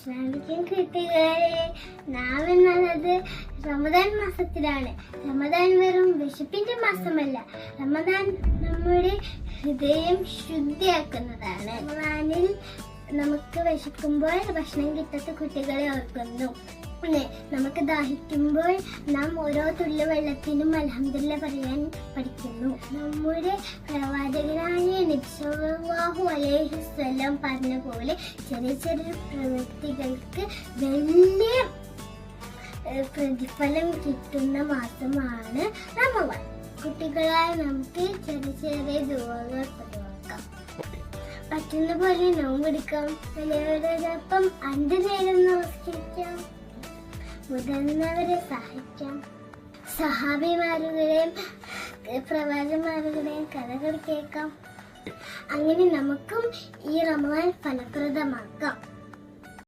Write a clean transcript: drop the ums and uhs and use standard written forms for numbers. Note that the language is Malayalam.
അസ്സലാമു കൂട്ടുകാരെ, നാം എന്നുള്ളത് റമദാൻ മാസത്തിലാണ്. റമദാൻ വെറും വിശപ്പിന്റെ മാസമല്ല, റമദാൻ നമ്മുടെ ഹൃദയം ശുദ്ധിയാക്കുന്നതാണ്. റമദാനിൽ നമുക്ക് വിശക്കുമ്പോൾ ഭക്ഷണം കിട്ടാത്ത കുട്ടികളെ ഓർക്കുന്നു. നമുക്ക് ദാഹിക്കുമ്പോൾ നാം ഓരോ തുള്ളി വെള്ളത്തിനും അൽഹംദുലില്ലാഹ് പറയാൻ പഠിക്കുന്നു. നമ്മുടെ പ്രവാചകനായ നബി സല്ലല്ലാഹു അലൈഹി വസല്ലം പറഞ്ഞ പോലെ ചെറിയ ചെറിയ പ്രവൃത്തികൾക്ക് വലിയ പ്രതിഫലം കിട്ടുന്ന മാസമാണ് റമദാൻ. കുട്ടികളായ നമുക്ക് ചെറിയ ചെറിയ ദുആകൾ പതിവാക്കാം. പറ്റുന്ന പോലെ നോമ്പെടുക്കാം. വലിയവരോടൊപ്പം 5 നേരം നമസ്കരിക്കാം. മുതിർന്നവരെ സഹായിക്കാം. സഹാബിമാരുടെയും പ്രവാചകന്മാരുടെയും കഥകൾ കേൾക്കാം. അങ്ങനെ നമുക്കും ഈ റമദാൻ ഫലപ്രദമാക്കാം.